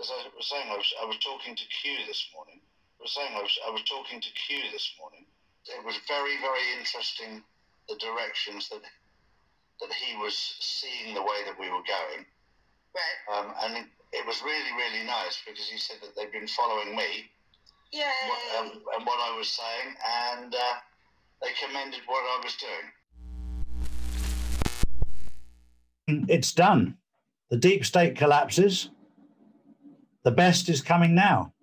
as I was saying, I was talking to Q this morning. I was talking to Q this morning. It was very, very interesting, the directions that he was seeing the way that we were going. Right. And it was really, really nice because he said that they've been following me. Yay. And what I was saying, and they commended what I was doing. It's done. The deep state collapses. The best is coming now.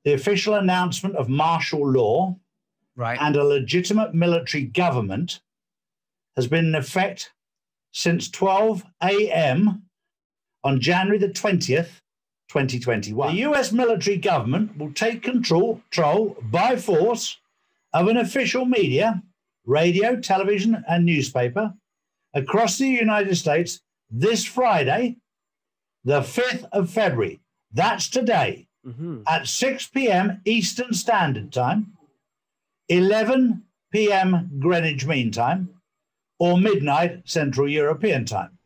The official announcement of martial law and a legitimate military government has been in effect since 12 a.m. on January the 20th, 2021. The US military government will take control by force of an official media, radio, television, and newspaper across the United States this Friday, the 5th of February. That's today, at 6 p.m. Eastern Standard Time, 11 p.m. Greenwich Mean Time, or midnight Central European Time.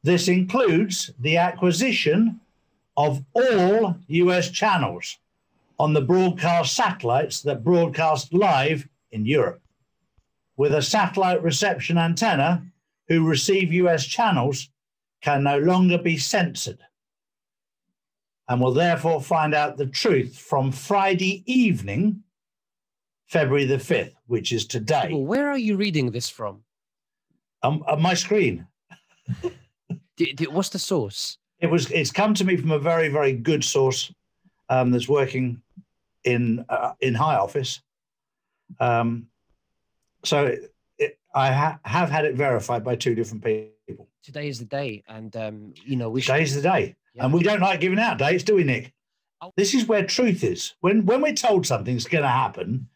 This includes the acquisition of all US channels on the broadcast satellites that broadcast live in Europe. With a satellite reception antenna, who receive US channels can no longer be censored and will therefore find out the truth from Friday evening, February the 5th, which is today. Well, where are you reading this from? On my screen. What's the source? It's come to me from a very, very good source that's working in High Office. So I have had it verified by two different people. Today is the day, and today's the day, yeah. And we don't like giving out dates, do we, Nick? This is where truth is. When we're told something's going to happen,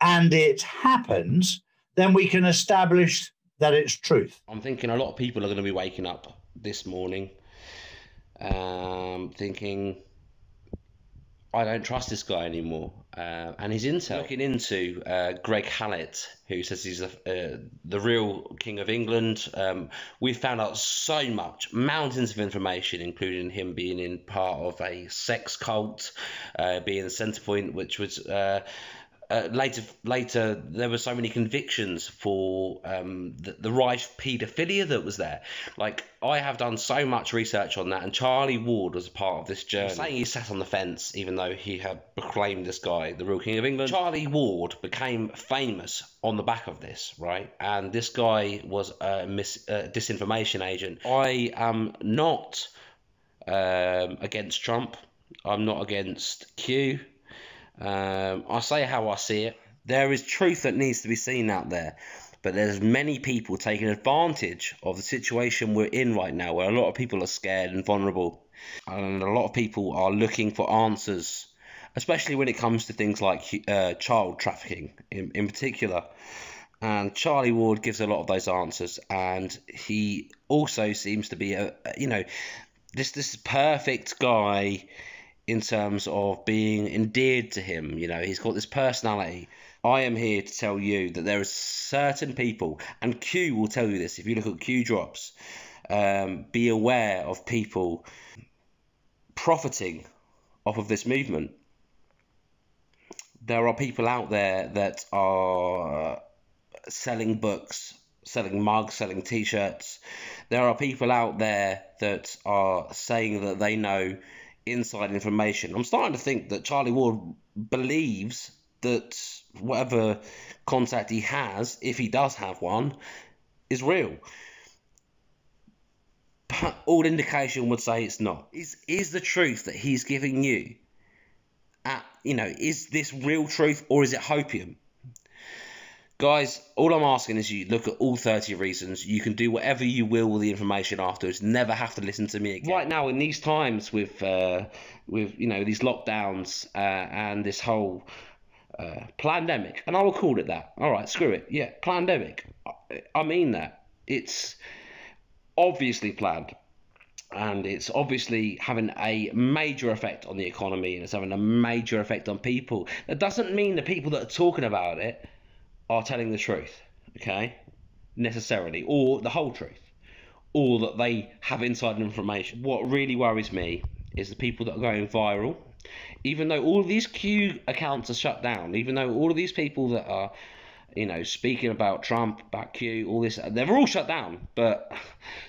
and it happens, then we can establish that it's truth. I'm thinking a lot of people are going to be waking up this morning, thinking, I don't trust this guy anymore. And his intel, looking into Greg Hallett, who says he's the real King of England. We've found out so much, mountains of information, including him being in part of a sex cult, being the centre point, which was... later, there were so many convictions for the Reich paedophilia that was there. Like, I have done so much research on that, and Charlie Ward was a part of this journey. I'm saying he sat on the fence, even though he had proclaimed this guy the real King of England. Charlie Ward became famous on the back of this, right? And this guy was a disinformation agent. I am not against Trump. I'm not against Q. I say how I see it. There is truth that needs to be seen out there, but there's many people taking advantage of the situation we're in right now, where a lot of people are scared and vulnerable, and a lot of people are looking for answers, especially when it comes to things like child trafficking in particular. And Charlie Ward gives a lot of those answers, and he also seems to be this perfect guy in terms of being endeared to him. You know, he's got this personality. I am here to tell you that there are certain people, and Q will tell you this if you look at Q drops, be aware of people profiting off of this movement. There are people out there that are selling books, selling mugs, selling t-shirts. There are people out there that are saying that they know inside information. I'm starting to think that Charlie Ward believes that whatever contact he has, if he does have one, is real. But all indication would say it's not. Is the truth that he's giving you, is this real truth, or is it hopium? Guys, all I'm asking is you look at all 30 reasons. You can do whatever you will with the information afterwards. Never have to listen to me again. Right now, in these times with these lockdowns and this whole pandemic, and I will call it that. All right, screw it. Yeah, pandemic. I mean that. It's obviously planned. And it's obviously having a major effect on the economy, and it's having a major effect on people. That doesn't mean the people that are talking about it are telling the truth, okay, necessarily, or the whole truth, or that they have inside information. What really worries me is the people that are going viral. Even though all of these Q accounts are shut down, even though all of these people that are, you know, speaking about Trump, about Q, all this, they're all shut down. But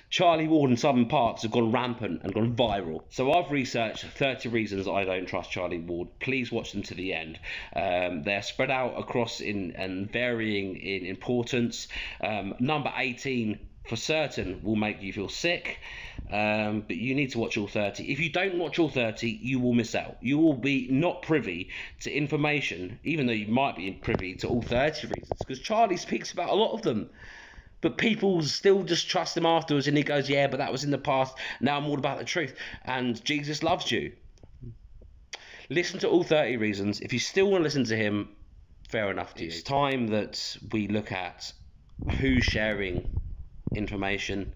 Charlie Ward and Southern Parks have gone rampant and gone viral. So I've researched 30 reasons I don't trust Charlie Ward. Please watch them to the end. They're spread out across and varying in importance. Number 18 for certain will make you feel sick, but you need to watch all 30. If you don't watch all 30, you will miss out. You will be not privy to information, even though you might be privy to all 30 reasons, because Charlie speaks about a lot of them. But people still just trust him afterwards, and he goes, yeah, but that was in the past. Now I'm all about the truth, and Jesus loves you. Listen to all 30 reasons. If you still want to listen to him, fair enough to you. It's time that we look at who's sharing information,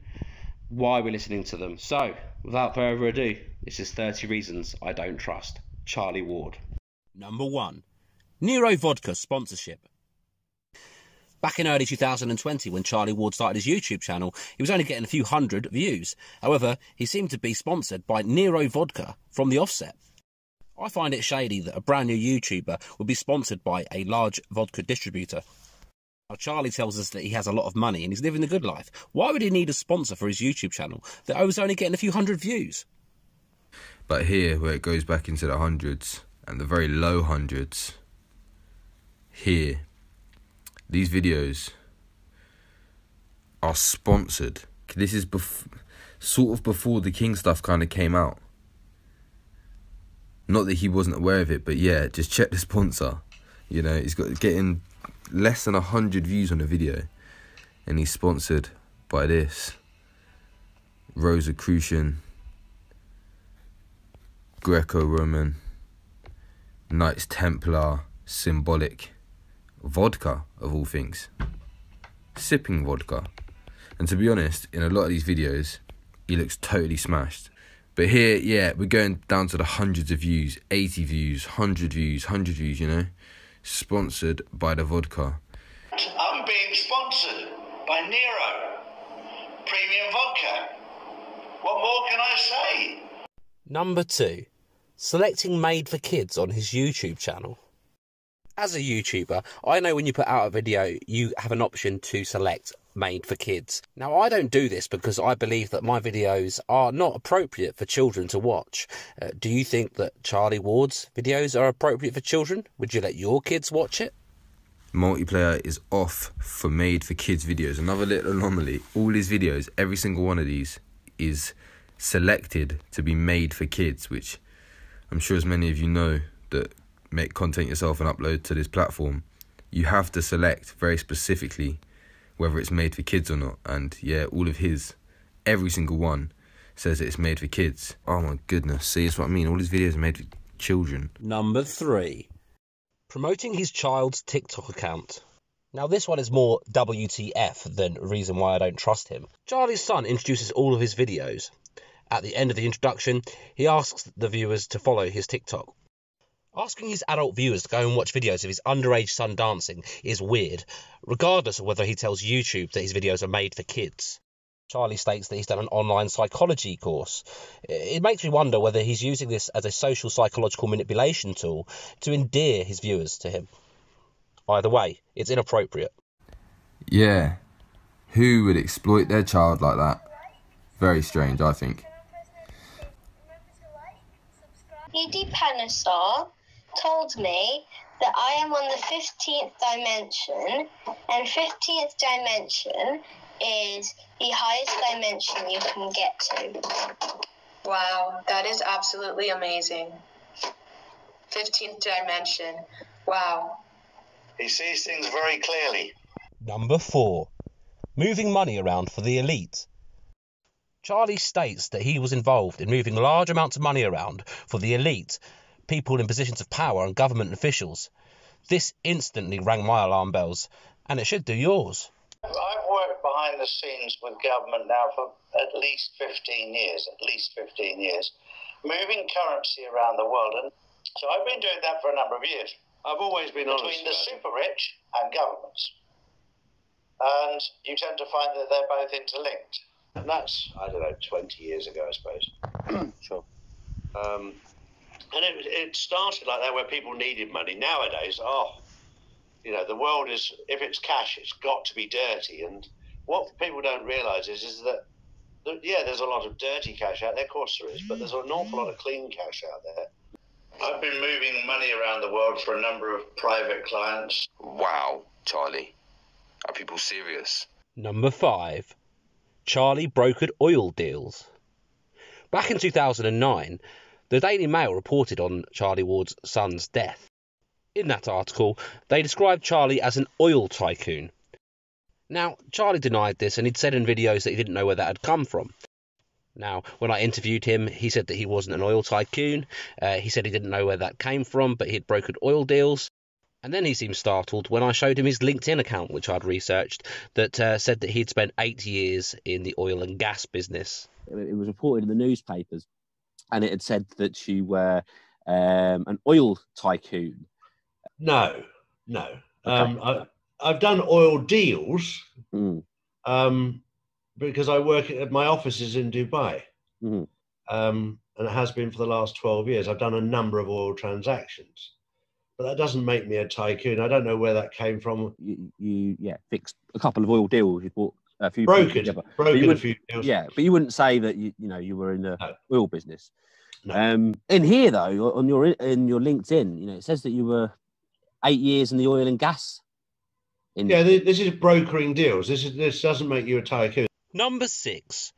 why we're listening to them. So, without further ado, this is 30 reasons I don't trust Charlie Ward. Number 1. Nero Vodka sponsorship. Back in early 2020, when Charlie Ward started his YouTube channel, he was only getting a few hundred views. However, he seemed to be sponsored by Nero Vodka from the offset. I find it shady that a brand new YouTuber would be sponsored by a large vodka distributor. Now, Charlie tells us that he has a lot of money and he's living the good life. Why would he need a sponsor for his YouTube channel that I was only getting a few hundred views? But here, where it goes back into the hundreds and the very low hundreds, here, these videos are sponsored. This is sort of before the King stuff kind of came out. Not that he wasn't aware of it, but yeah, just check the sponsor. You know, he's got getting less than 100 views on a video, and he's sponsored by this Rosicrucian, Greco-Roman, Knights Templar, symbolic vodka, of all things. Sipping vodka. And to be honest, in a lot of these videos, he looks totally smashed. But here, yeah, we're going down to the hundreds of views, 80 views, 100 views, 100 views, you know? Sponsored by the vodka. I'm being sponsored by Nero. Premium vodka. What more can I say? Number 2. Selecting made for kids on his YouTube channel. As a YouTuber, I know when you put out a video, you have an option to select made for kids. Now, I don't do this because I believe that my videos are not appropriate for children to watch. Do you think that Charlie Ward's videos are appropriate for children? Would you let your kids watch it? Multiplayer is off for made for kids videos. Another little anomaly. All his videos, every single one of these is selected to be made for kids, which I'm sure as many of you know that make content yourself and upload to this platform, you have to select very specifically whether it's made for kids or not. And yeah, all of his, every single one says that it's made for kids. Oh my goodness, see, that's what I mean, all his videos are made for children. Number 3. Promoting his child's TikTok account. Now, this one is more WTF than reason why I don't trust him. Charlie's son introduces all of his videos. At the end of the introduction, he asks the viewers to follow his TikTok. Asking his adult viewers to go and watch videos of his underage son dancing is weird, regardless of whether he tells YouTube that his videos are made for kids. Charlie states that he's done an online psychology course. It makes me wonder whether he's using this as a social psychological manipulation tool to endear his viewers to him. Either way, it's inappropriate. Yeah, who would exploit their child like that? Very strange, I think. E.D. Panasaur told me that I am on the 15th dimension, and 15th dimension is the highest dimension you can get to. Wow, that is absolutely amazing. 15th dimension. Wow. He sees things very clearly. Number 4. Moving money around for the elite. Charlie states that he was involved in moving large amounts of money around for the elite, people in positions of power and government officials. This instantly rang my alarm bells, and it should do yours. I've worked behind the scenes with government now for at least 15 years, moving currency around the world. And so I've been doing that for a number of years. I've always been honest. Between the super rich and governments. And you tend to find that they're both interlinked. And that's, I don't know, 20 years ago, I suppose. Sure. And it started like that, where people needed money. Nowadays, the world is, if it's cash, it's got to be dirty. And what people don't realise is that, there's a lot of dirty cash out there, of course there is, but there's an awful lot of clean cash out there. I've been moving money around the world for a number of private clients. Wow, Charlie. Are people serious? Number 5. Charlie brokered oil deals. Back in 2009, the Daily Mail reported on Charlie Ward's son's death. In that article, they described Charlie as an oil tycoon. Now, Charlie denied this, and he'd said in videos that he didn't know where that had come from. Now, when I interviewed him, he said that he wasn't an oil tycoon. He said he didn't know where that came from, but he'd brokered oil deals. And then he seemed startled when I showed him his LinkedIn account, which I'd researched, that said that he'd spent 8 years in the oil and gas business. It was reported in the newspapers, and it had said that you were an oil tycoon. No. Okay. I've done oil deals because I work at my offices in Dubai. And it has been for the last 12 years. I've done a number of oil transactions. But that doesn't make me a tycoon. I don't know where that came from. You fixed a couple of oil deals. You bought a few. Brokered a few deals. Yeah, but you wouldn't say that you were in the oil business. No. In here though, on your LinkedIn, it says that you were 8 years in the oil and gas. This is brokering deals. This doesn't make you a tycoon. Number 6.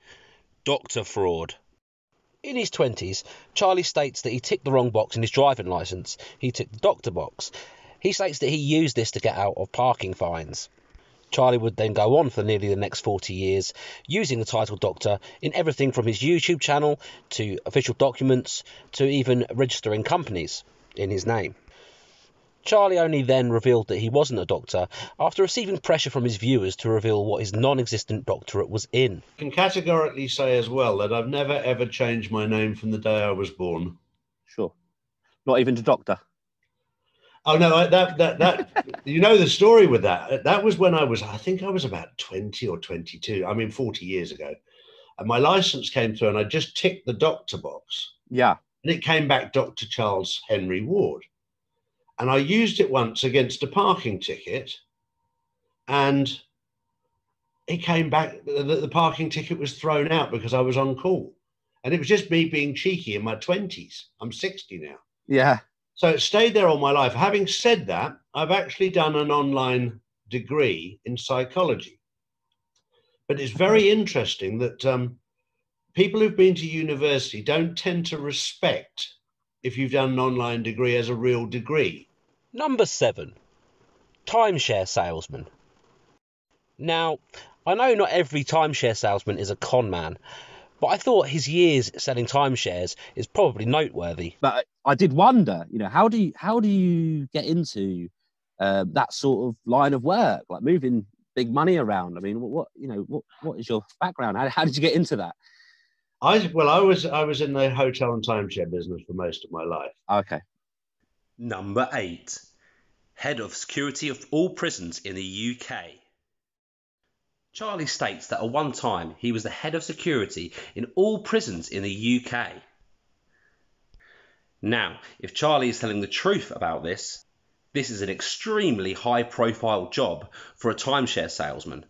Doctor fraud. In his 20s, Charlie states that he ticked the wrong box in his driving licence. He ticked the doctor box. He states that he used this to get out of parking fines. Charlie would then go on for nearly the next 40 years, using the title Doctor in everything from his YouTube channel to official documents to even registering companies in his name. Charlie only then revealed that he wasn't a doctor after receiving pressure from his viewers to reveal what his non-existent doctorate was in. I can categorically say as well that I've never ever changed my name from the day I was born. Sure. Not even to doctor? Oh, no, that you know the story with that. That was when I think I was about 20 or 22. I mean, 40 years ago. And my license came through and I just ticked the doctor box. Yeah. And it came back Dr. Charles Henry Ward. And I used it once against a parking ticket, and it came back that the parking ticket was thrown out because I was on call. And it was just me being cheeky in my 20s. I'm 60 now. Yeah. So it stayed there all my life. Having said that, I've actually done an online degree in psychology. But it's very interesting that people who've been to university don't tend to respect if you've done an online degree as a real degree. Number 7. Timeshare salesman. Now, I know not every timeshare salesman is a con man, but I thought his years selling timeshares is probably noteworthy. But I did wonder, how do you get into that sort of line of work, like moving big money around? I mean, what is your background? How did you get into that? I was in the hotel and timeshare business for most of my life. Okay. Number 8. Head of security of all prisons in the UK. Charlie states that at one time he was the head of security in all prisons in the UK. Now, if Charlie is telling the truth about this is an extremely high-profile job for a timeshare salesman.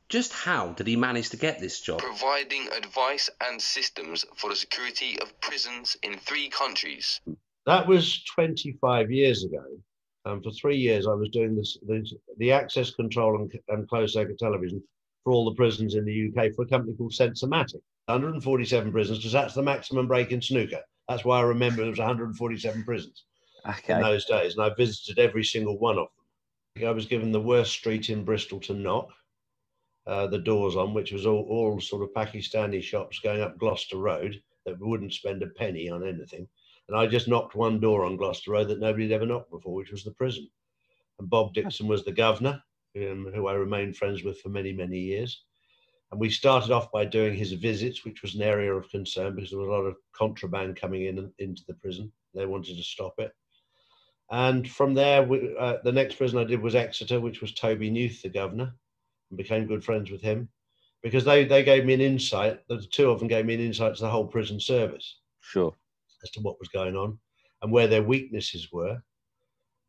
Just how did he manage to get this job? Providing advice and systems for the security of prisons in 3 countries. That was 25 years ago. For 3 years, I was doing the access control and closed circuit television for all the prisons in the UK for a company called Sensormatic. 147 prisons, because that's the maximum break in snooker. That's why I remember it was 147 prisons in those days. And I visited every single one of them. I was given the worst street in Bristol to knock the doors on, which was all sort of Pakistani shops going up Gloucester Road that wouldn't spend a penny on anything. And I just knocked one door on Gloucester Road that nobody had ever knocked before, which was the prison. And Bob Dixon was the governor, who I remained friends with for many, many years. And we started off by doing his visits, which was an area of concern because there was a lot of contraband coming into the prison. They wanted to stop it. And from there, the next prison I did was Exeter, which was Toby Newth, the governor, and became good friends with him because they gave me an insight. The 2 of them gave me an insight to the whole prison service. Sure. As to what was going on and where their weaknesses were.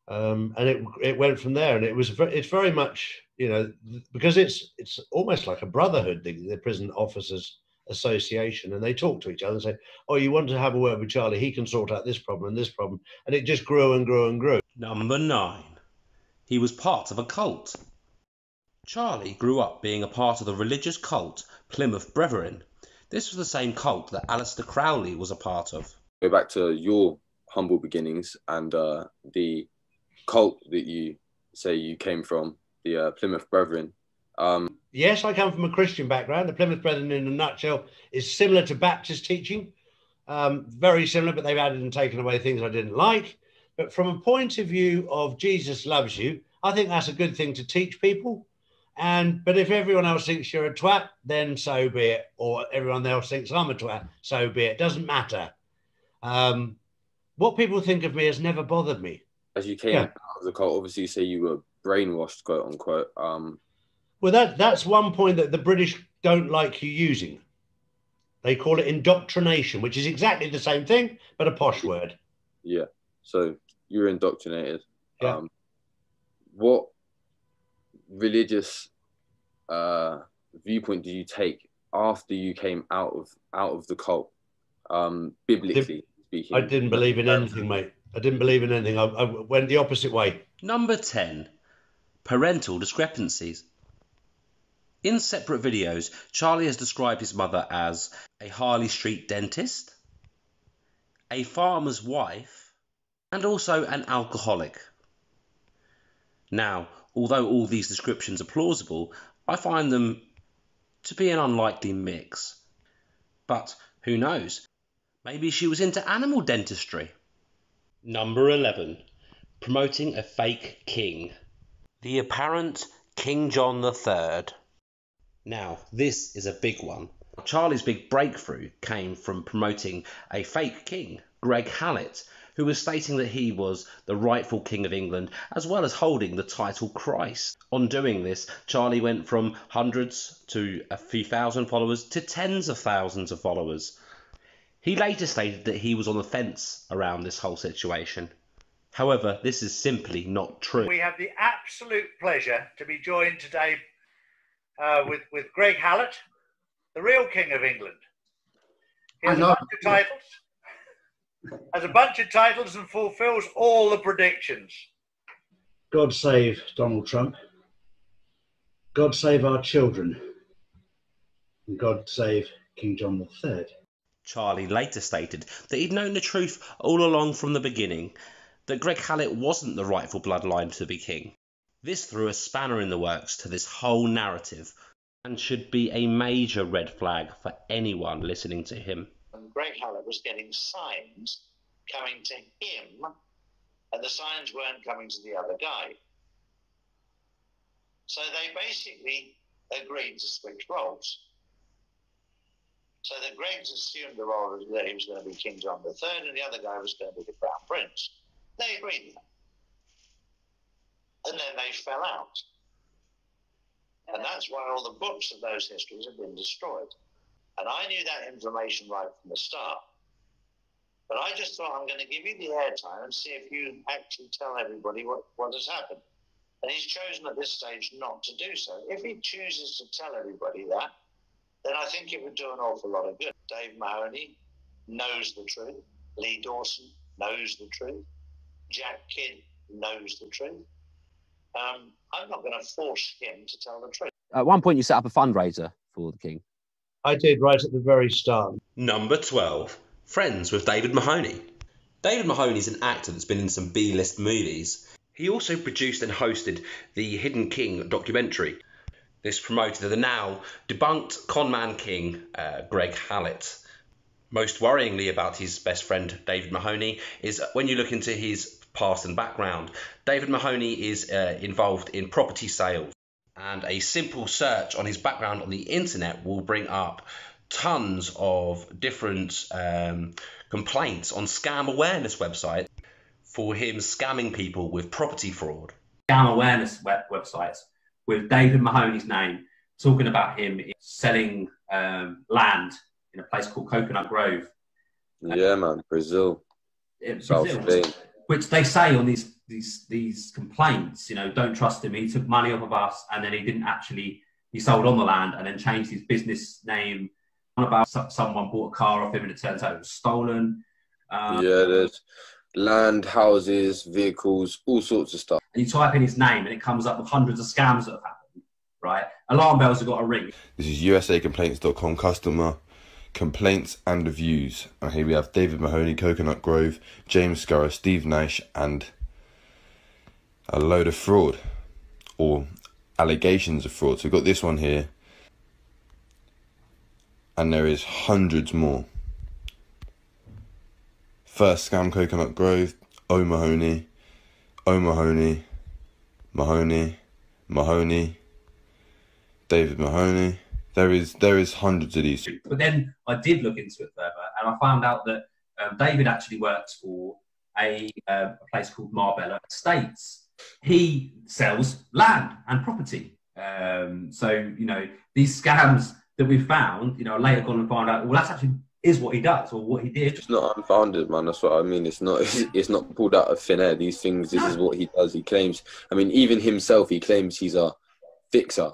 And it went from there. And it's very much, because it's almost like a brotherhood, the prison officers association, and they talk to each other and say, oh, you want to have a word with Charlie, he can sort out this problem and this problem. And it just grew and grew and grew. Number 9. He was part of a cult. Charlie grew up being a part of the religious cult Plymouth Brethren. This was the same cult that Aleister Crowley was a part of. Go back to your humble beginnings and the cult that you say you came from, the Plymouth Brethren. Yes, I come from a Christian background. The Plymouth Brethren, in a nutshell, is similar to Baptist teaching. Very similar, but they've added and taken away things I didn't like. But from a point of view of Jesus loves you, I think that's a good thing to teach people. But if everyone else thinks you're a twat, then so be it. Or everyone else thinks I'm a twat, so be it. Doesn't matter. What people think of me has never bothered me. As you came out of the cult, obviously you say you were brainwashed, quote unquote. Well, that's one point that the British don't like you using. They call it indoctrination, which is exactly the same thing, but a posh word. Yeah. So you were indoctrinated. Yeah. What religious viewpoint did you take after you came out of the cult? Biblically speaking, I didn't believe in anything, mate. I didn't believe in anything. I went the opposite way. Number 10. Parental discrepancies. In separate videos, Charlie has described his mother as a Harley Street dentist, a farmer's wife, and also an alcoholic. Now, although all these descriptions are plausible, I find them to be an unlikely mix. But who knows? Maybe she was into animal dentistry. Number 11. Promoting a fake king. The apparent King John III. Now, this is a big one. Charlie's big breakthrough came from promoting a fake king, Greg Hallett, who was stating that he was the rightful king of England, as well as holding the title Christ. On doing this, Charlie went from hundreds to a few thousand followers to tens of thousands of followers. He later stated that he was on the fence around this whole situation. However, this is simply not true. We have the absolute pleasure to be joined today with Greg Hallett, the real King of England. He has a bunch of titles and fulfills all the predictions. God save Donald Trump. God save our children. And God save King John III. Charlie later stated that he'd known the truth all along from the beginning, that Greg Hallett wasn't the rightful bloodline to be king. This threw a spanner in the works to this whole narrative and should be a major red flag for anyone listening to him. And Greg Hallett was getting signs coming to him, and the signs weren't coming to the other guy. So they basically agreed to switch roles. So that Greg assumed the role that he was going to be King John III and the other guy was going to be the Crown Prince. They agreed. And then they fell out. And that's why all the books of those histories have been destroyed. And I knew that information right from the start. But I just thought, I'm going to give you the airtime and see if you actually tell everybody what has happened. And he's chosen at this stage not to do so. If he chooses to tell everybody that, then I think it would do an awful lot of good. Dave Mahoney knows the truth. Lee Dawson knows the truth. Jack Kidd knows the truth. I'm not going to force him to tell the truth. At one point, you set up a fundraiser for the king. I did right at the very start. Number 12. Friends with David Mahoney. David Mahoney is an actor that's been in some B-list movies. He also produced and hosted the Hidden King documentary. This promoted the now debunked conman king, Greg Hallett. Most worryingly about his best friend, David Mahoney, is when you look into his past and background. David Mahoney is involved in property sales, and a simple search on his background on the internet will bring up tons of different complaints on Scam Awareness website for him scamming people with property fraud. Scam Awareness websites with David Mahoney's name, talking about him selling land in a place called Coconut Grove Yeah, man, Brazil. South Brazil, Spain. which they say on these complaints, you know, don't trust him. He took money off of us, and then he didn't actually. He sold on the land and then changed his business name. About someone bought a car off him, and it turns out it was stolen. Yeah, there's land, houses, vehicles, all sorts of stuff. And you type in his name, and it comes up with hundreds of scams that have happened. Right? Alarm bells have got to ring. This is usacomplaints.com customer complaints and reviews. And here we have David Mahoney, Coconut Grove, James Scarrow, Steve Nash, and a load of fraud or allegations of fraud. So we've got this one here, and there is hundreds more. First scam, Coconut Grove, O'Mahony, Mahoney, David Mahoney. There is hundreds of these. But then I did look into it further, and I found out that David actually works for a place called Marbella Estates. He sells land and property. So, you know, these scams that we found, you know, later gone and found out, well, that's actually is what he does or what he did. It's not unfounded, man. That's what I mean. It's not pulled out of thin air. These things, this is what he does. He claims, I mean, even himself, he claims he's a fixer.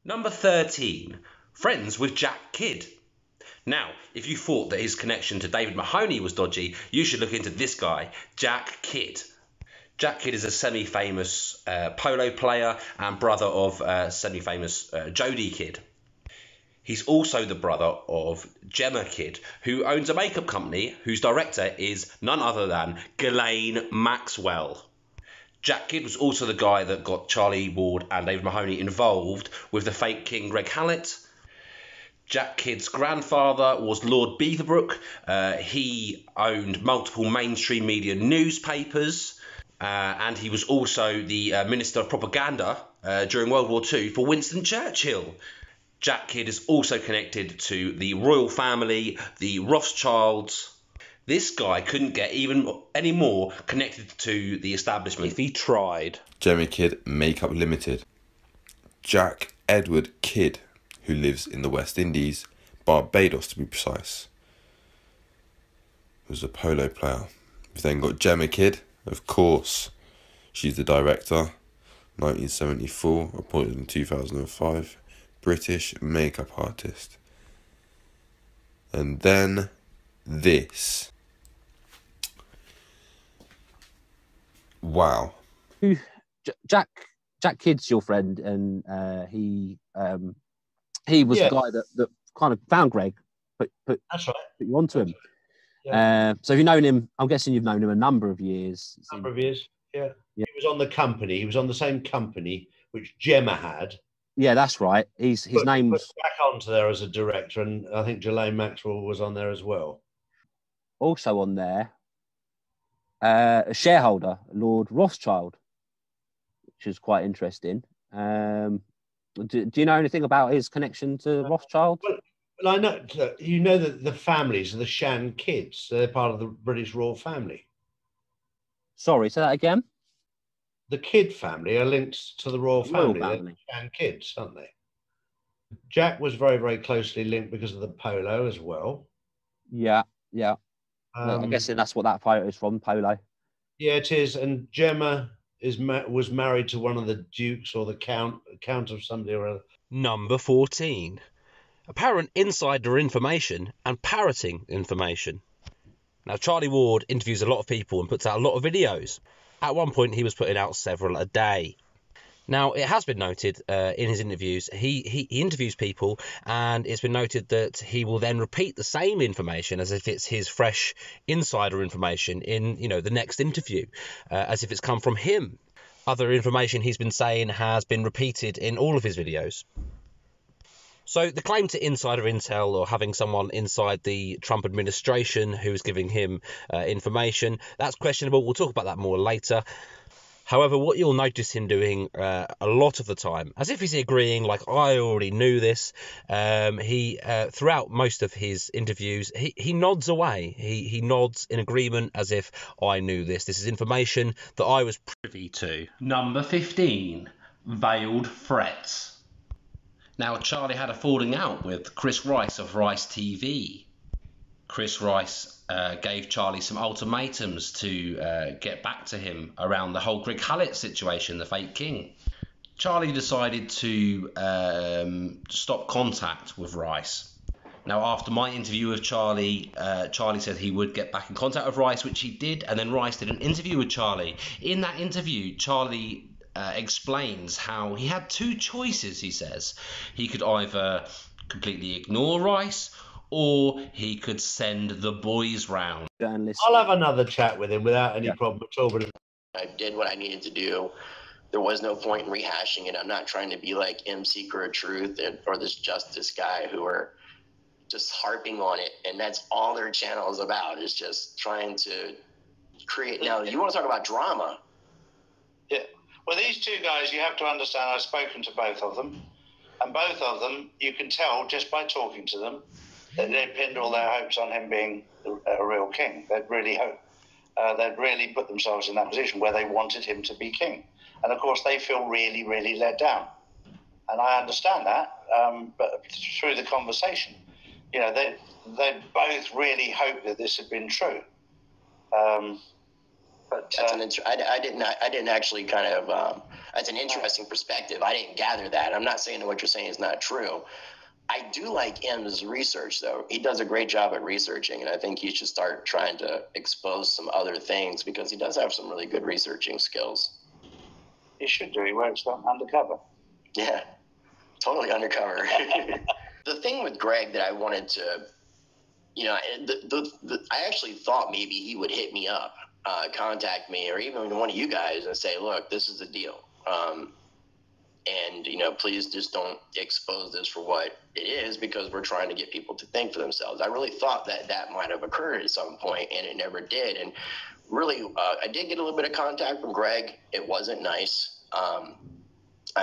Number 13, friends with Jack Kidd. Now, if you thought that his connection to David Mahoney was dodgy, you should look into this guy, Jack Kidd. Jack Kidd is a semi-famous polo player and brother of semi-famous Jodie Kidd. He's also the brother of Gemma Kidd, who owns a makeup company whose director is none other than Ghislaine Maxwell. Jack Kidd was also the guy that got Charlie Ward and David Mahoney involved with the fake King Greg Hallett. Jack Kidd's grandfather was Lord Beaverbrook. He owned multiple mainstream media newspapers, and he was also the Minister of Propaganda during World War II for Winston Churchill. Jack Kidd is also connected to the royal family, the Rothschilds. This guy couldn't get even any more connected to the establishment if he tried. Gemma Kidd Makeup Limited. Jack Edward Kidd, who lives in the West Indies, Barbados to be precise, was a polo player. We've then got Gemma Kidd, of course. She's the director, 1974, appointed in 2005. British makeup artist. And then this. Wow. Jack Kidd's your friend, and he was the guy that kind of found Greg, put That's right. Put you onto him. Yeah. So you've known him. I'm guessing you've known him a number of years. Yeah. He was on the company. He was on the same company which Gemma had. Yeah, that's right. His name was back onto there as a director, and I think Ghislaine Maxwell was on there as well. Also on there, a shareholder, Lord Rothschild, which is quite interesting. Do you know anything about his connection to Rothschild? Well, I know you know that the families are the Shan Kidds. They're part of the British royal family. Sorry, say that again. The Kidd family are linked to the royal family. They're the Shan Kidds, aren't they? Jack was very, very closely linked because of the polo as well. Yeah. I'm guessing that's what that photo is from, polo. Yeah, it is. And Gemma was married to one of the dukes or the count of somebody or other. Number 14. Apparent insider information and parroting information. Now, Charlie Ward interviews a lot of people and puts out a lot of videos. At one point, he was putting out several a day. Now, it has been noted in his interviews, he interviews people, and it's been noted that he will then repeat the same information as if it's his fresh insider information in, the next interview, as if it's come from him. Other information he's been saying has been repeated in all of his videos. So the claim to insider intel or having someone inside the Trump administration who's giving him information, that's questionable. We'll talk about that more later. However, what you'll notice him doing a lot of the time, as if he's agreeing, like, I already knew this, he throughout most of his interviews, he nods away. He nods in agreement as if I knew this. This is information that I was privy to. Number 15, veiled threats. Now, Charlie had a falling out with Chris Rice of Rice TV. Chris Rice gave Charlie some ultimatums to get back to him around the whole Greg Hallett situation, the fake king. Charlie decided to stop contact with Rice. Now, after my interview with Charlie, Charlie said he would get back in contact with Rice, which he did, and then Rice did an interview with Charlie. In that interview, Charlie explains how he had two choices, he says. He could either completely ignore Rice, or he could send the boys round. I'll have another chat with him without any problem at all. But I did what I needed to do. There was no point in rehashing it. I'm not trying to be like M. Seeker of Truth or this Justice guy who are just harping on it, and that's all their channel is about, is just trying to create. Now, you want to talk about drama? Yeah. Well, these two guys, you have to understand, I've spoken to both of them, and both of them, you can tell just by talking to them that they pinned all their hopes on him being a real king. They'd really they'd really put themselves in that position where they wanted him to be king. And of course, they feel really, really let down. And I understand that, but through the conversation, you know, they both really hoped that this had been true. But I didn't actually kind of. That's an interesting perspective. I didn't gather that. I'm not saying that what you're saying is not true. I do like M's research, though. He does a great job at researching, and I think he should start trying to expose some other things because he does have some really good researching skills. He should do. He works undercover. Yeah, totally undercover. The thing with Greg that I wanted to, you know, I actually thought maybe he would hit me up, contact me, or even one of you guys and say, look, this is the deal. And, you know, please just don't expose this for what it is because we're trying to get people to think for themselves. I really thought that might have occurred at some point, and it never did. And really, I did get a little bit of contact from Greg. It wasn't nice.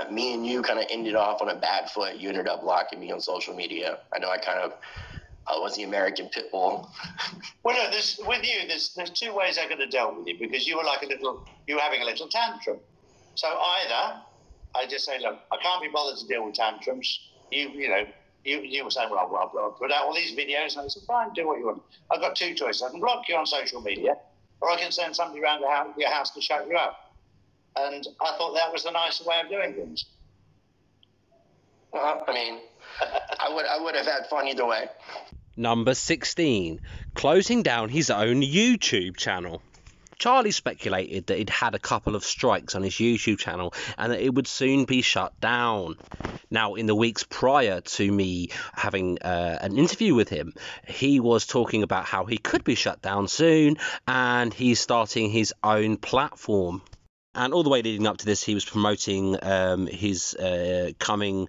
Me and you kind of ended off on a bad foot. You ended up blocking me on social media. I know I kind of was the American pit bull. Well, no, there's two ways I could have dealt with you because you were having a little tantrum. So either I just say, look, I can't be bothered to deal with tantrums. You were saying, well, I'll put out all these videos. And I said, fine, do what you want. I've got two choices. I can block you on social media, or I can send somebody around your house to shut you up. And I thought that was the nicer way of doing things. Well, I mean, I would have had fun either way. Number 16, closing down his own YouTube channel. Charlie speculated that he'd had a couple of strikes on his YouTube channel and that it would soon be shut down. Now, in the weeks prior to me having an interview with him, he was talking about how he could be shut down soon and he's starting his own platform. And all the way leading up to this, he was promoting his coming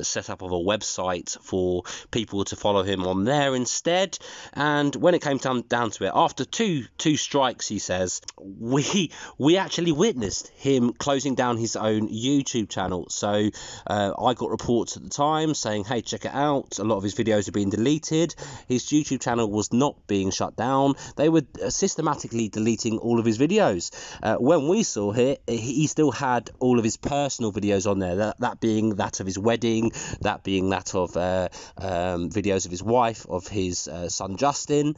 setup of a website for people to follow him on there instead. And when it came down to it, after two strikes, he says, we actually witnessed him closing down his own YouTube channel. So I got reports at the time saying, hey, check it out. A lot of his videos are being deleted. His YouTube channel was not being shut down. They were systematically deleting all of his videos. When we saw here, he still had all of his personal videos on there, that being that of his wedding, that being that of videos of his wife, of his son Justin.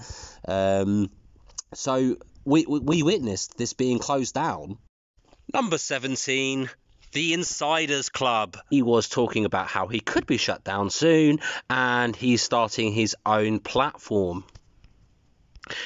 So we witnessed this being closed down. Number 17, the Insiders Club. He was talking about how he could be shut down soon and he's starting his own platform.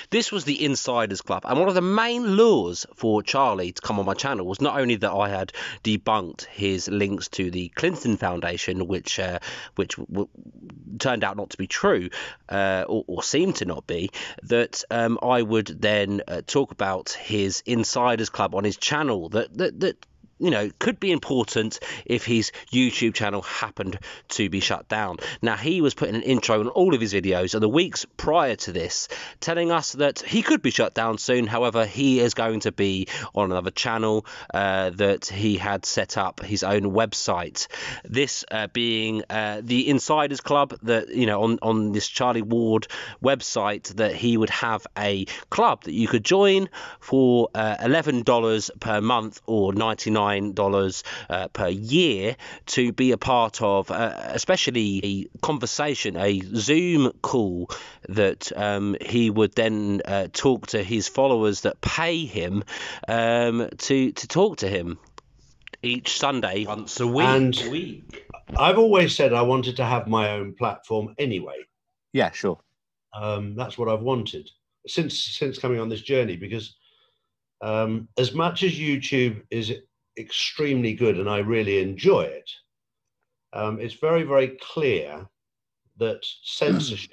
This was the Insiders Club, and one of the main lures for Charlie to come on my channel was not only that I had debunked his links to the Clinton Foundation, which turned out not to be true, or seemed to not be, that I would then talk about his Insiders Club on his channel that you know, could be important if his YouTube channel happened to be shut down. Now, he was putting an intro on all of his videos in the weeks prior to this, telling us that he could be shut down soon. However, he is going to be on another channel that he had set up his own website. This being the Insiders Club, that, you know, on this Charlie Ward website, that he would have a club that you could join for $11 per month or $99 $99 per year to be a part of, especially a conversation, a Zoom call that he would then talk to his followers that pay him to talk to him each Sunday, once a week. And I've always said I wanted to have my own platform anyway. Yeah, sure. That's what I've wanted since coming on this journey, because as much as YouTube is extremely good and I really enjoy it, it's very, very clear that censorship,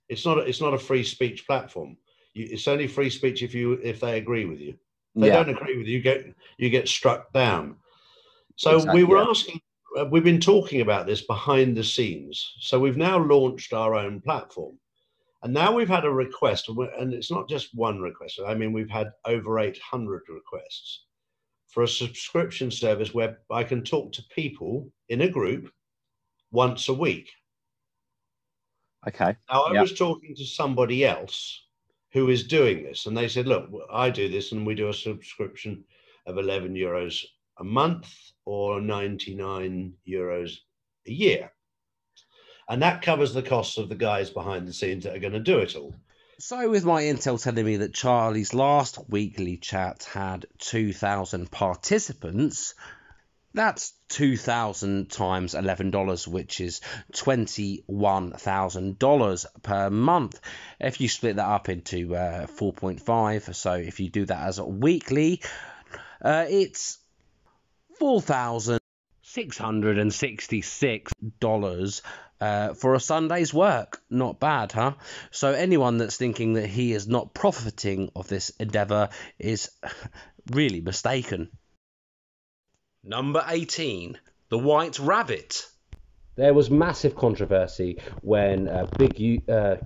it's not a free speech platform. It's only free speech if they agree with you. If they don't agree with you, you get struck down. So exactly, we've been talking about this behind the scenes. So we've now launched our own platform. And now we've had a request, and it's not just one request. I mean, we've had over 800 requests for a subscription service where I can talk to people in a group once a week. Okay. Now, I was talking to somebody else who is doing this, and they said, look, I do this, and we do a subscription of €11 a month or 99 euros a year. And that covers the costs of the guys behind the scenes that are going to do it all. So with my intel telling me that Charlie's last weekly chat had 2,000 participants, that's 2,000 times $11, which is $21,000 per month. If you split that up into 4.5, so if you do that as a weekly, it's $4,666 for a Sunday's work. Not bad, huh? So anyone that's thinking that he is not profiting of this endeavour is really mistaken. Number 18, the White Rabbit. There was massive controversy when big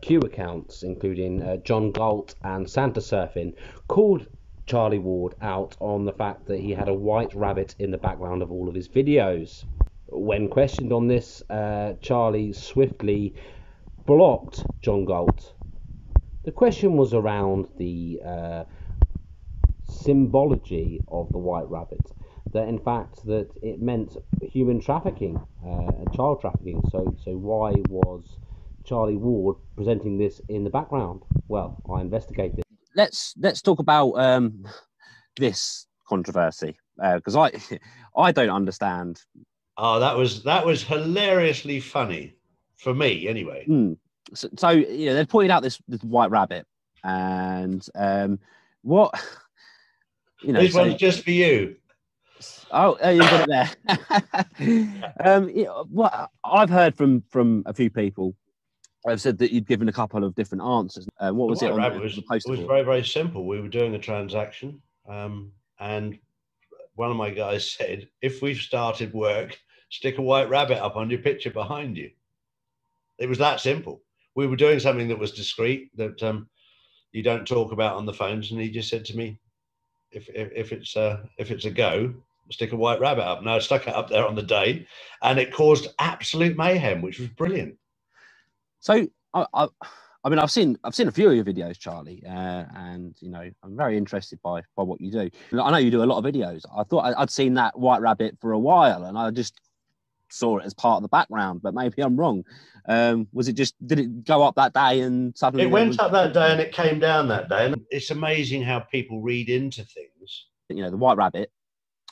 Q accounts, including John Galt and Santa Surfing, called Charlie Ward out on the fact that he had a white rabbit in the background of all of his videos. When questioned on this, Charlie swiftly blocked John Galt. The question was around the symbology of the white rabbit, that in fact that it meant human trafficking and child trafficking. So why was Charlie Ward presenting this in the background? Well, I investigated. Let's talk about this controversy, because I don't understand. Oh, that was hilariously funny for me, anyway. So you know, they pointed out this white rabbit, and what this one's just for you. Oh, you got it there. What I've heard from a few people, I've said that you'd given a couple of different answers. What was it on the poster? It was very, very simple. We were doing a transaction, and one of my guys said, if we've started work, stick a white rabbit up on your picture behind you. It was that simple. We were doing something that was discreet, that you don't talk about on the phones, and he just said to me, if it's a go, stick a white rabbit up. And I stuck it up there on the day, and it caused absolute mayhem, which was brilliant. So I mean, I've seen a few of your videos, Charlie, and you know, I'm very interested by what you do. I know you do a lot of videos. I thought I'd seen that white rabbit for a while, and I just saw it as part of the background, but maybe I'm wrong. Was it just, did it go up that day and suddenly it went up that day and it came down that day? And it's amazing how people read into things. You know, the white rabbit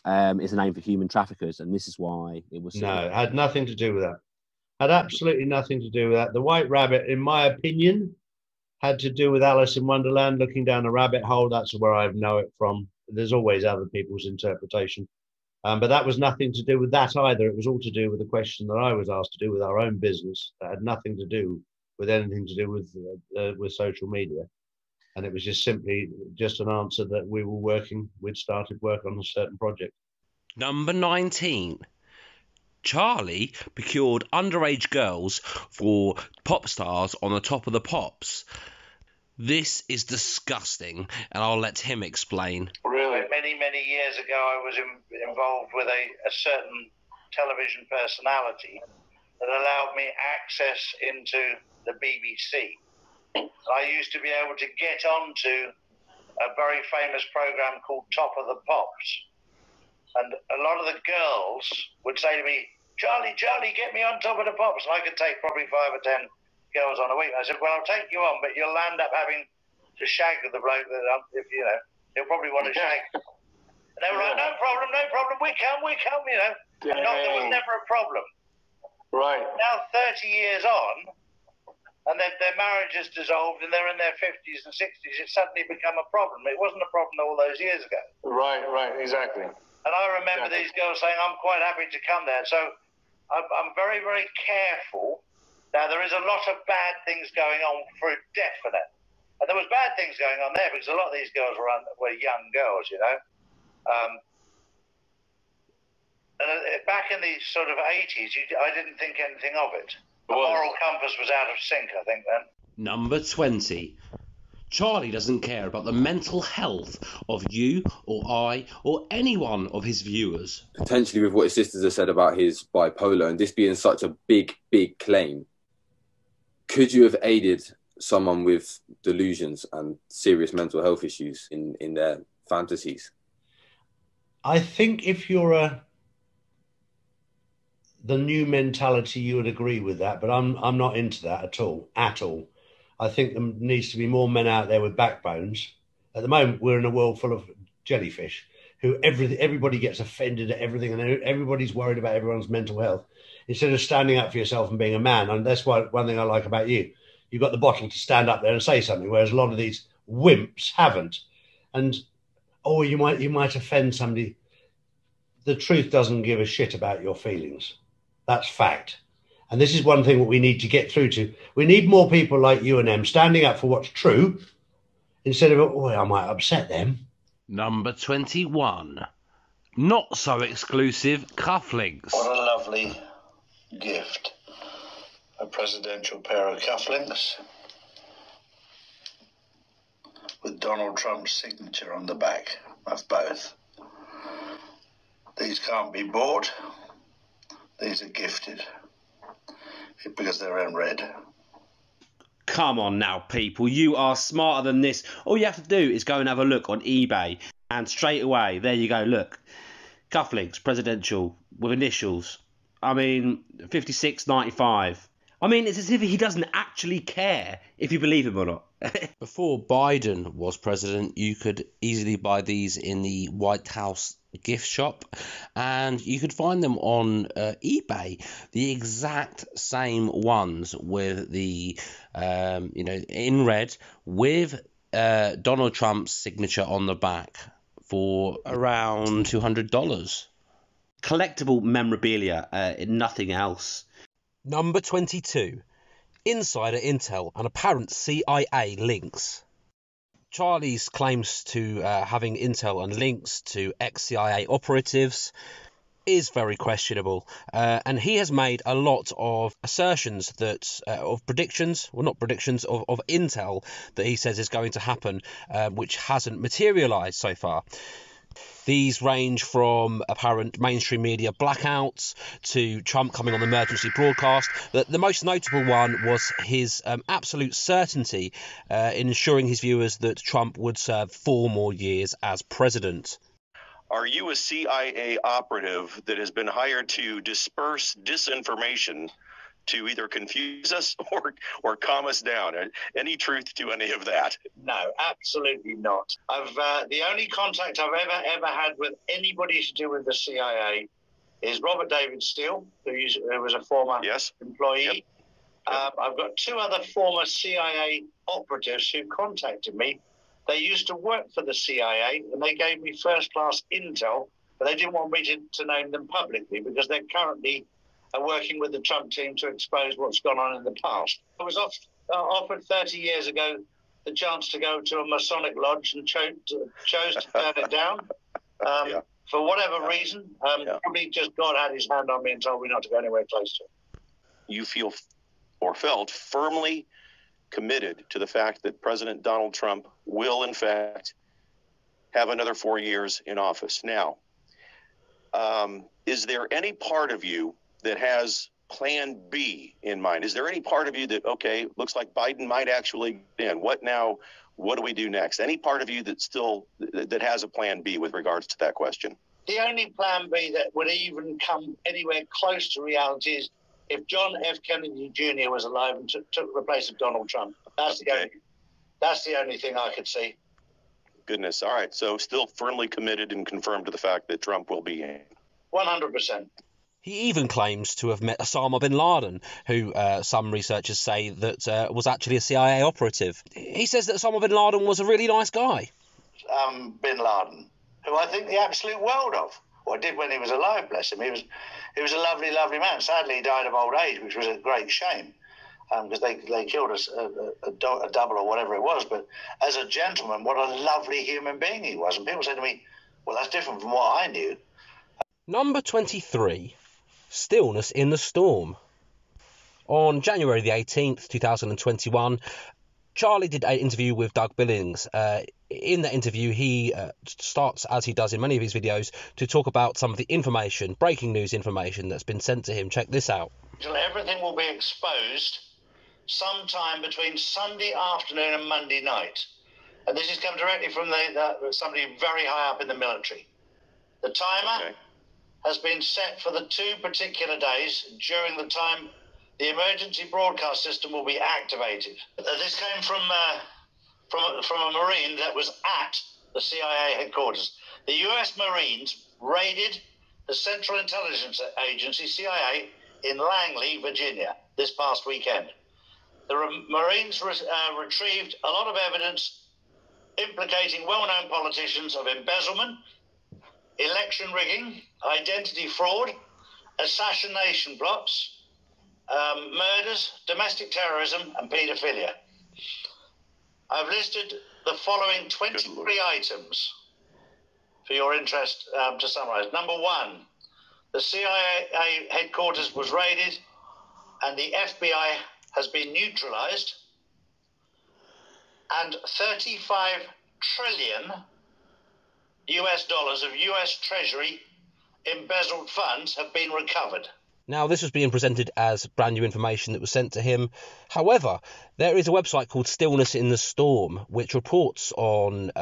is a name for human traffickers, and this is why it was. No, it had nothing to do with that. Had absolutely nothing to do with that. The white rabbit, in my opinion, had to do with Alice in Wonderland looking down a rabbit hole. That's where I know it from. There's always other people's interpretation. But that was nothing to do with that either. It was all to do with the question that I was asked to do with our own business. That had nothing to do with anything to do with social media. And it was just simply just an answer that we'd started work on a certain project. Number 19. Charlie procured underage girls for pop stars on the Top of the Pops. This is disgusting, and I'll let him explain. Really? Many years ago, I was involved with a certain television personality that allowed me access into the BBC. I used to be able to get onto a very famous program called Top of the Pops. And a lot of the girls would say to me, Charlie, get me on Top of the Pops. And I could take probably 5 or 10 girls on a week. And I said, well, I'll take you on, but you'll end up having to shag the bloke that, if you know, he'll probably want to shag. And they were like, no problem, we come, you know. And there was never a problem. Right. Now 30 years on, and their marriage is dissolved and they're in their 50s and 60s, it's suddenly become a problem. It wasn't a problem all those years ago. Right, exactly. And I remember these girls saying, I'm quite happy to come there. So I'm very, very careful. Now, there is a lot of bad things going on for definite. And there was bad things going on there because a lot of these girls were young girls, you know. And back in the sort of 80s, I didn't think anything of it. The moral compass was out of sync, I think, then. Number 20. Charlie doesn't care about the mental health of you or I or any one of his viewers. Potentially with what his sisters have said about his bipolar and this being such a big claim, could you have aided someone with delusions and serious mental health issues in their fantasies? I think if you're the new mentality, you would agree with that, but I'm not into that at all. I think there needs to be more men out there with backbones. At the moment, we're in a world full of jellyfish who everybody gets offended at everything and everybody's worried about everyone's mental health. Instead of standing up for yourself and being a man, and that's one thing I like about you. You've got the bottle to stand up there and say something, whereas a lot of these wimps haven't. And, you might offend somebody. The truth doesn't give a shit about your feelings. That's fact. And this is one thing that we need to get through to. We need more people like you and them standing up for what's true instead of, I might upset them. Number 21. Not so exclusive cufflinks. What a lovely gift. A presidential pair of cufflinks with Donald Trump's signature on the back of both. These can't be bought. These are gifted because they're in red. Come on now, people. You are smarter than this. All you have to do is go and have a look on eBay. And straight away, there you go, look. Cufflinks, presidential, with initials. I mean, $56.95. I mean, it's as if he doesn't actually care if you believe him or not. Before Biden was president, you could easily buy these in the White House gift shop, and you could find them on eBay, the exact same ones with the in red with Donald Trump's signature on the back for around $200. Collectible memorabilia, nothing else. Number 22. Insider intel and apparent CIA links. Charlie's claims to having intel and links to ex-CIA operatives is very questionable, and he has made a lot of assertions that of intel that he says is going to happen, which hasn't materialized so far. These range from apparent mainstream media blackouts to Trump coming on the emergency broadcast. The most notable one was his absolute certainty in ensuring his viewers that Trump would serve 4 more years as president. Are you a CIA operative that has been hired to disperse disinformation to either confuse us or calm us down? Any truth to any of that? No, absolutely not. The only contact I've ever had with anybody to do with the CIA is Robert David Steele, who was a former employee. Yep. I've got 2 other former CIA operatives who contacted me. They used to work for the CIA, and they gave me first-class intel, but they didn't want me to name them publicly because they're currently working with the Trump team to expose what's gone on in the past. I was offered 30 years ago the chance to go to a Masonic lodge and chose to turn it down. For whatever reason, probably just God had his hand on me and told me not to go anywhere close to it. You feel or felt firmly committed to the fact that President Donald Trump will, in fact, have another 4 years in office. Now, is there any part of you that has plan B in mind? Is there any part of you that, okay, looks like Biden might actually get in? What now? What do we do next? Any part of you that has a plan B with regards to that question? The only plan B that would even come anywhere close to reality is if John F. Kennedy Jr. was alive and took the place of Donald Trump. That's the only thing I could see. Goodness. All right. So still firmly committed and confirmed to the fact that Trump will be in. 100%. He even claims to have met Osama bin Laden, who some researchers say that was actually a CIA operative. He says that Osama bin Laden was a really nice guy. Bin Laden, who I think the absolute world of, or did when he was alive, bless him. He was a lovely, lovely man. Sadly, he died of old age, which was a great shame, because they killed a double or whatever it was. But as a gentleman, what a lovely human being he was. And people said to me, well, that's different from what I knew. Number 23. Stillness in the Storm. On January the 18th, 2021, Charlie did an interview with Doug Billings. In that interview, he starts, as he does in many of his videos, to talk about some of the information, breaking news information that's been sent to him. Check this out. Everything will be exposed sometime between Sunday afternoon and Monday night. And this has come directly from somebody very high up in the military. The timer has been set for the 2 particular days during the time the emergency broadcast system will be activated. This came from a Marine that was at the CIA headquarters. The US Marines raided the Central Intelligence Agency, CIA, in Langley, Virginia, this past weekend. The Marines retrieved a lot of evidence implicating well-known politicians of embezzlement, election rigging, identity fraud, assassination plots, murders, domestic terrorism, and paedophilia. I've listed the following 23 items for your interest to summarize. Number 1, the CIA headquarters was raided and the FBI has been neutralized, and 35 trillion US dollars of US Treasury embezzled funds have been recovered. Now, this was being presented as brand new information that was sent to him. However, there is a website called Stillness in the Storm, which reports on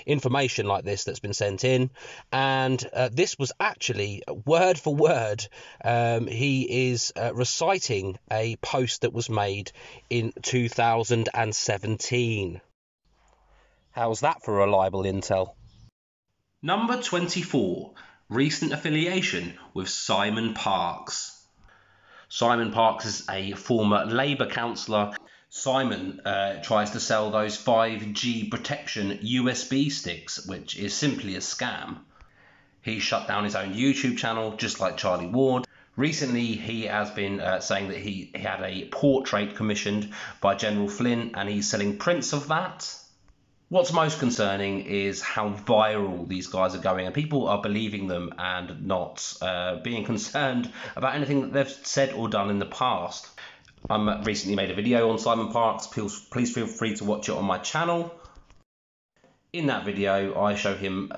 information like this that's been sent in. And this was actually word for word. He is reciting a post that was made in 2017. How's that for reliable intel? Number 24. Recent affiliation with Simon Parkes. Simon Parkes is a former Labour councillor. Simon tries to sell those 5G protection USB sticks, which is simply a scam. He shut down his own YouTube channel, just like Charlie Ward. Recently, he has been saying that he had a portrait commissioned by General Flynn, and he's selling prints of that. What's most concerning is how viral these guys are going, and people are believing them and not being concerned about anything that they've said or done in the past. I recently made a video on Simon Parkes. Please feel free to watch it on my channel. In that video, I show him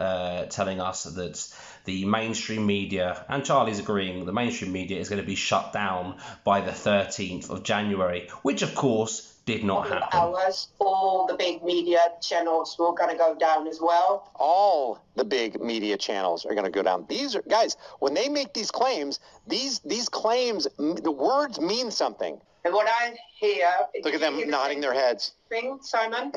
telling us that the mainstream media, and Charlie's agreeing, the mainstream media is going to be shut down by the 13th of January, which of course did not happen. Hours, all the big media channels were going to go down as well. All the big media channels are going to go down. These are, guys, when they make these claims, these claims, the words mean something. And what I hear... Look at them nodding their heads. Thing, Simon?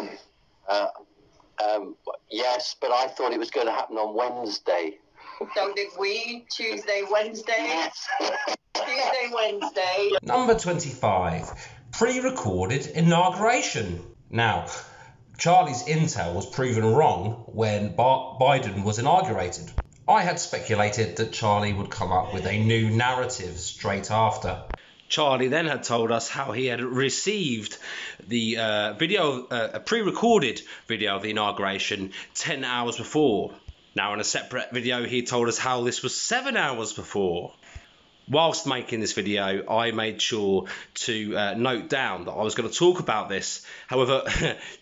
Yes, but I thought it was going to happen on Wednesday. So did we. Tuesday, Wednesday. Tuesday, Wednesday. Number 25. Pre-recorded inauguration. Now, Charlie's intel was proven wrong when Biden was inaugurated. I had speculated that Charlie would come up with a new narrative straight after. Charlie then had told us how he had received the a pre-recorded video of the inauguration 10 hours before. Now, in a separate video, he told us how this was 7 hours before. Whilst making this video, I made sure to note down that I was going to talk about this. However,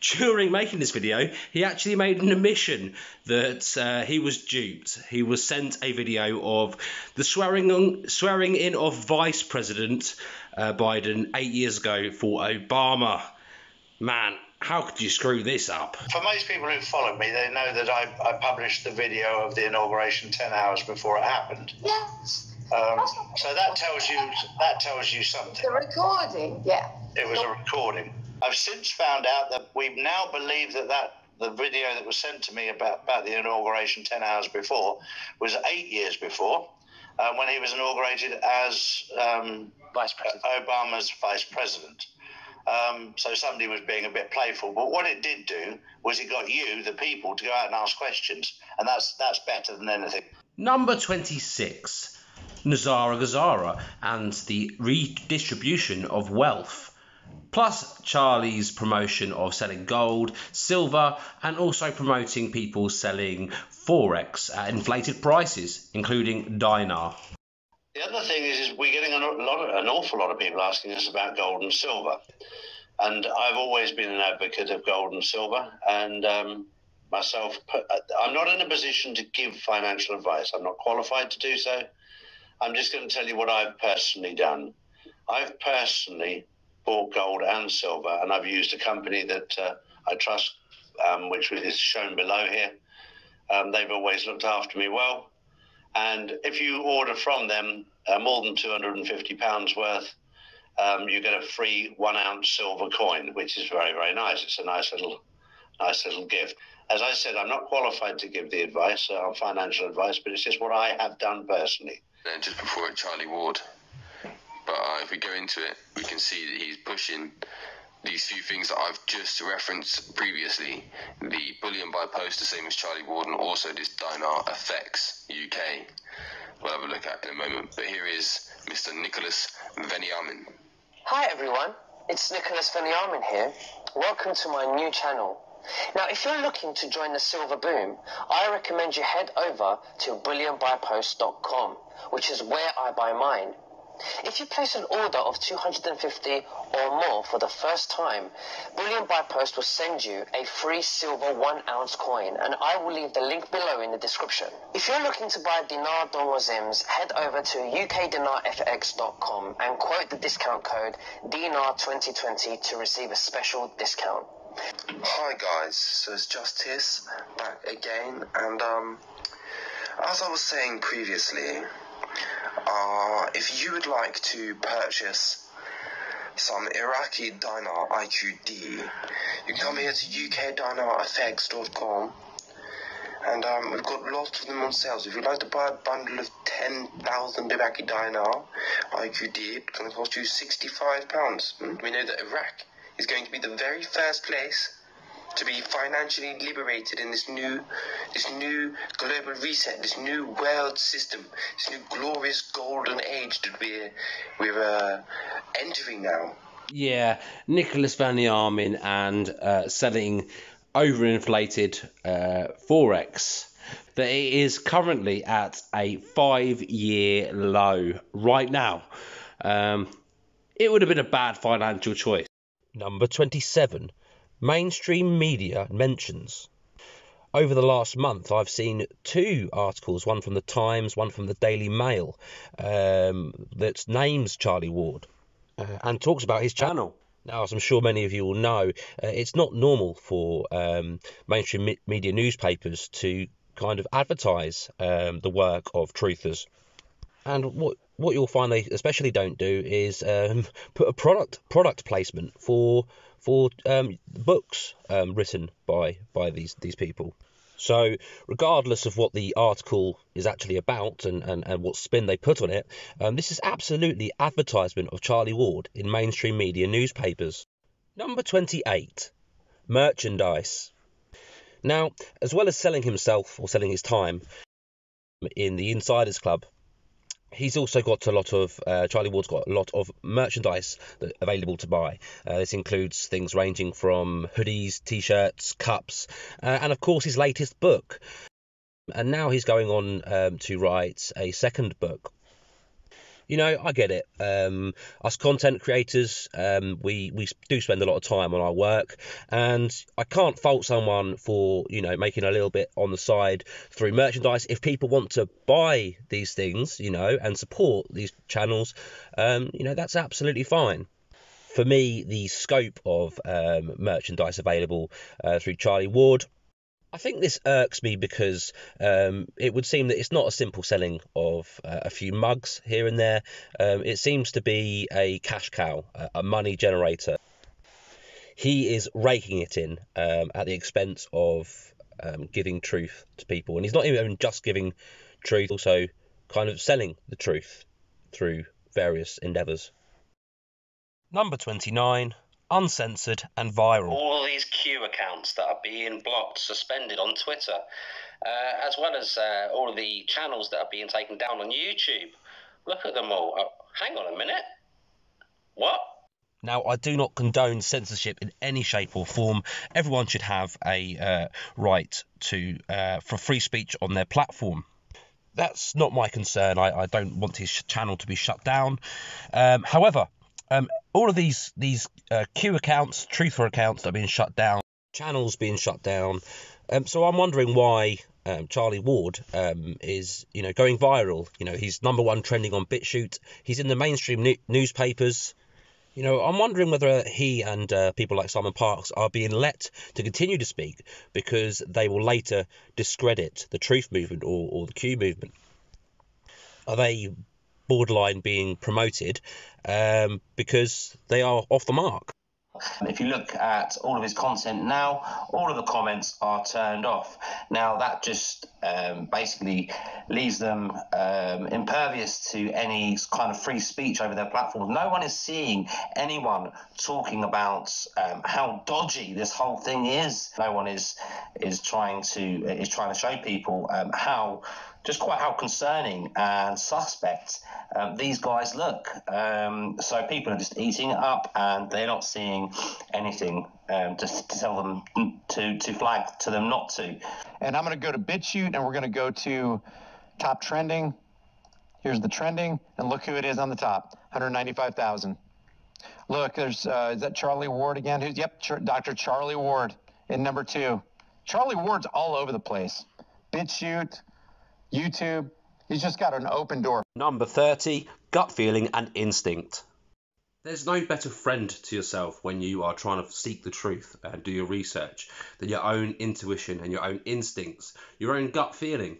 during making this video, he actually made an admission that he was duped. He was sent a video of the swearing in of Vice President Biden 8 years ago for Obama. Man, how could you screw this up? For most people who followed me, they know that I published the video of the inauguration 10 hours before it happened. Yes. So that tells you something. The recording, yeah. It was a recording. I've since found out that we now believe that the video that was sent to me about the inauguration 10 hours before was 8 years before, when he was inaugurated as Vice President. Obama's vice president. So somebody was being a bit playful, but what it did do was it got you, the people, to go out and ask questions, and that's better than anything. Number 26, Nazara Gazara and the redistribution of wealth, plus Charlie's promotion of selling gold, silver, and also promoting people selling Forex at inflated prices, including dinar. The other thing is we're getting an awful lot of people asking us about gold and silver. And I've always been an advocate of gold and silver. And myself, I'm not in a position to give financial advice. I'm not qualified to do so. I'm just going to tell you what I've personally done. I've personally bought gold and silver, and I've used a company that I trust, which is shown below here. They've always looked after me well. And if you order from them more than £250 worth, you get a free 1 ounce silver coin, which is very, very nice. It's a nice little gift. As I said, I'm not qualified to give the advice, financial advice, but it's just what I have done personally. Then just before it, Charlie Ward. But if we go into it, we can see that he's pushing these few things that I've just referenced previously. The bullion by post, the same as Charlie Ward, and also this Dinar FX UK. We'll have a look at in a moment. But here is Mr. Nicholas Veniamin. Hi everyone, it's Nicholas Veniamin here. Welcome to my new channel. Now, if you're looking to join the silver boom, I recommend you head over to bullionbypost.com, which is where I buy mine. If you place an order of 250 or more for the first time, Bullion by Post will send you a free silver 1 ounce coin, and I will leave the link below in the description. If you're looking to buy dinar dollazims, head over to ukdinarfx.com and quote the discount code DINAR2020 to receive a special discount. Hi guys, so it's Justice back again, and as I was saying previously, if you would like to purchase some Iraqi dinar IQD, you can come here to ukdinarfx.com, and we've got lots of them on sales. If you'd like to buy a bundle of 10,000 Iraqi dinar IQD, it's going to cost you £65. We know that Iraq is going to be the very first place to be financially liberated in this new global reset, this new world system, this new glorious golden age that we're entering now. Yeah, Nicholas Veniamin and selling overinflated Forex. That it is currently at a 5-year low right now. It would have been a bad financial choice. Number 27. Mainstream media mentions. Over the last month, I've seen 2 articles, one from the Times, one from the Daily Mail, that names Charlie Ward and talks about his channel. Now, as I'm sure many of you will know, it's not normal for mainstream media newspapers to kind of advertise the work of truthers. And what you'll find they especially don't do is put a product placement for books written by these people. So regardless of what the article is actually about and what spin they put on it, this is absolutely advertisement of Charlie Ward in mainstream media newspapers. Number 28. Merchandise. Now, as well as selling himself or selling his time in the Insiders Club, he's also got a lot of, Charlie Ward's got a lot of merchandise available to buy. This includes things ranging from hoodies, t-shirts, cups, and of course his latest book. And now he's going on to write a second book. You know, I get it. Us content creators, we do spend a lot of time on our work, and I can't fault someone for, you know, making a little bit on the side through merchandise. If people want to buy these things, you know, and support these channels, you know, that's absolutely fine. For me, the scope of merchandise available through Charlie Ward, I think this irks me because it would seem that it's not a simple selling of a few mugs here and there. It seems to be a cash cow, a money generator. He is raking it in at the expense of giving truth to people. And he's not even just giving truth, also kind of selling the truth through various endeavours. Number 29. Uncensored and viral. All these Q accounts that are being blocked, suspended on Twitter, as well as all of the channels that are being taken down on YouTube. Look at them all. Hang on a minute. What? Now, I do not condone censorship in any shape or form. Everyone should have a right to for free speech on their platform. That's not my concern. I don't want his channel to be shut down. However, all of these Q accounts, truther accounts that are being shut down, channels being shut down. So I'm wondering why Charlie Ward is, going viral. He's #1 trending on BitChute. He's in the mainstream newspapers. I'm wondering whether he and people like Simon Parkes are being let to continue to speak because they will later discredit the truth movement or the Q movement. Are they borderline being promoted because they are off the mark? If you look at all of his content now, all of the comments are turned off. Now that just basically leaves them impervious to any kind of free speech over their platforms. No one is seeing anyone talking about how dodgy this whole thing is. No one is trying to show people how concerning and suspect these guys look. So people are just eating it up, and they're not seeing anything to tell them to flag to them not to. And I'm going to go to BitChute, and we're going to go to top trending. Here's the trending, and look who it is on the top, 195,000. Look, there's is that Charlie Ward again? Dr. Charlie Ward in #2. Charlie Ward's all over the place. BitChute, YouTube, he's just got an open door. Number 30, gut feeling and instinct. There's no better friend to yourself when you are trying to seek the truth and do your research than your own intuition and your own instincts, your own gut feeling.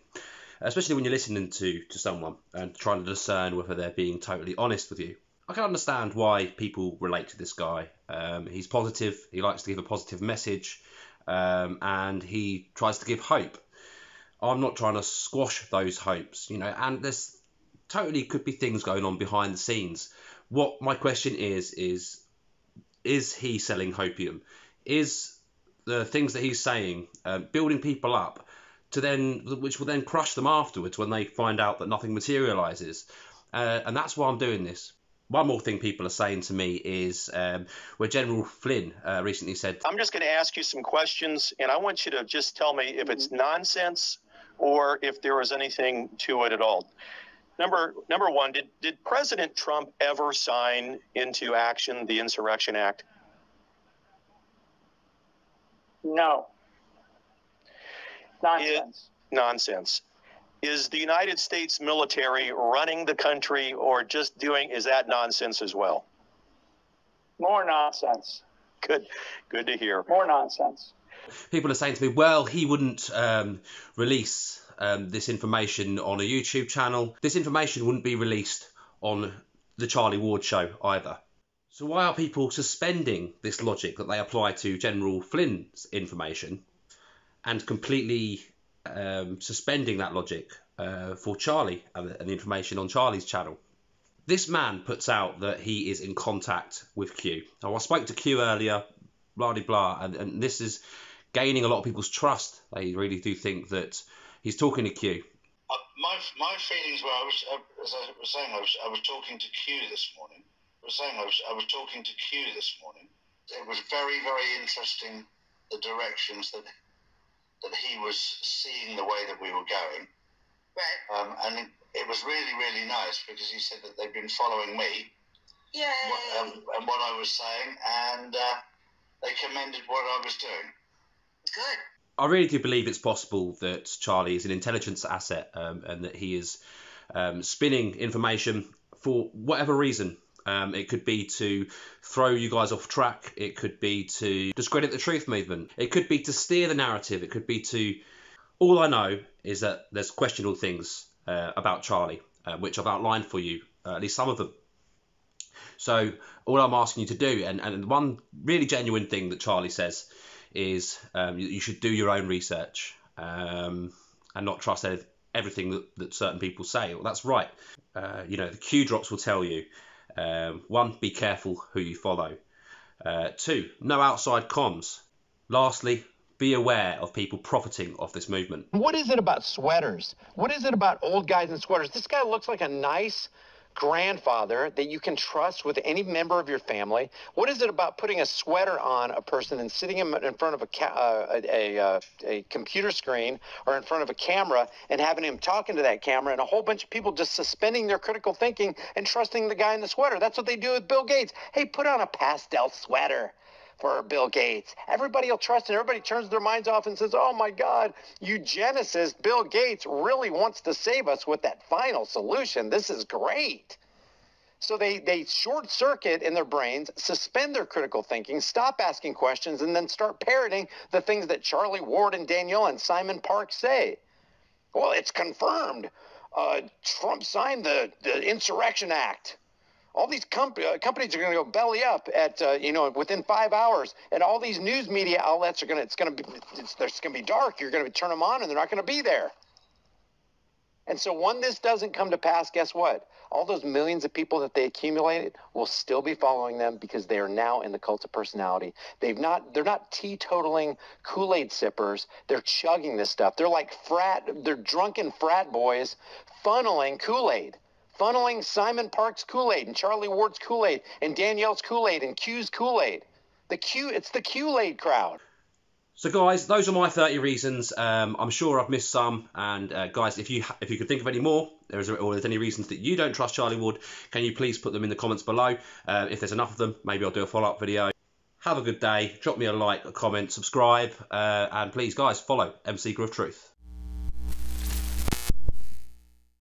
Especially when you're listening to someone and trying to discern whether they're being totally honest with you. I can understand why people relate to this guy. He's positive, he likes to give a positive message, and he tries to give hope. I'm not trying to squash those hopes, and there's totally could be things going on behind the scenes. What my question is he selling hopium? Is the things that he's saying building people up which will then crush them afterwards when they find out that nothing materializes? And that's why I'm doing this. One more thing people are saying to me is where General Flynn recently said, I'm just going to ask you some questions, and I want you to just tell me if it's nonsense or if there was anything to it at all. Number one, did President Trump ever sign into action the Insurrection Act? No. Nonsense. Nonsense. Is the United States military running the country or just is that nonsense as well? More nonsense. Good to hear. More nonsense. People are saying to me, well, he wouldn't release this information on a YouTube channel. This information wouldn't be released on the Charlie Ward show either. So why are people suspending this logic that they apply to General Flynn's information and completely suspending that logic for Charlie and the information on Charlie's channel? This man puts out that he is in contact with Q. Now, I spoke to Q earlier, blah, blah, blah, and this is gaining a lot of people's trust. They really do think that he's talking to Q. My feelings were, as I was saying, I was talking to Q this morning. I was talking to Q this morning. It was very, very interesting, the directions that he was seeing the way that we were going. Right. And it was really, really nice because he said that they've been following me. Yeah. And what I was saying, and they commended what I was doing. Good. I really do believe it's possible that Charlie is an intelligence asset and that he is spinning information for whatever reason. It could be to throw you guys off track. It could be to discredit the truth movement. It could be to steer the narrative. It could be to... All I know is that there's questionable things about Charlie, which I've outlined for you, at least some of them. So all I'm asking you to do, and one really genuine thing that Charlie says is you should do your own research and not trust everything that certain people say. Well, that's right. The Q drops will tell you, 1, be careful who you follow. 2, no outside comms. Lastly, be aware of people profiting off this movement. What is it about sweaters? What is it about old guys in sweaters? This guy looks like a nice grandfather that you can trust with any member of your family. What is it about putting a sweater on a person and sitting him in front of a computer screen or in front of a camera and having him talking to that camera and a whole bunch of people just suspending their critical thinking and trusting the guy in the sweater? That's what they do with Bill Gates. Hey, put on a pastel sweater for Bill Gates. Everybody will trust it. Everybody turns their minds off and says, oh my God, eugenicist Bill Gates really wants to save us with that final solution. This is great. So they short circuit in their brains, suspend their critical thinking, stop asking questions, and then start parroting the things that Charlie Ward and Danielle and Simon Park say. Well, it's confirmed. Trump signed the Insurrection Act. All these companies are going to go belly up at within 5 hours, and all these news media outlets are it's going to be dark. You're going to turn them on, and they're not going to be there. And so when this doesn't come to pass, guess what? All those millions of people that they accumulated will still be following them because they are now in the cult of personality. They're not teetotaling Kool-Aid sippers. They're chugging this stuff. They're like they're drunken frat boys funneling Kool-Aid. Funneling Simon Park's Kool-Aid and Charlie Ward's Kool-Aid and Danielle's Kool-Aid and Q's Kool-Aid. It's the Kool-Aid crowd. So guys, those are my 30 reasons. I'm sure I've missed some. And guys, if you could think of any more, or there's any reasons that you don't trust Charlie Ward, can you please put them in the comments below? If there's enough of them, maybe I'll do a follow-up video. Have a good day. Drop me a like, a comment, subscribe, and please, guys, follow MC Groove Truth.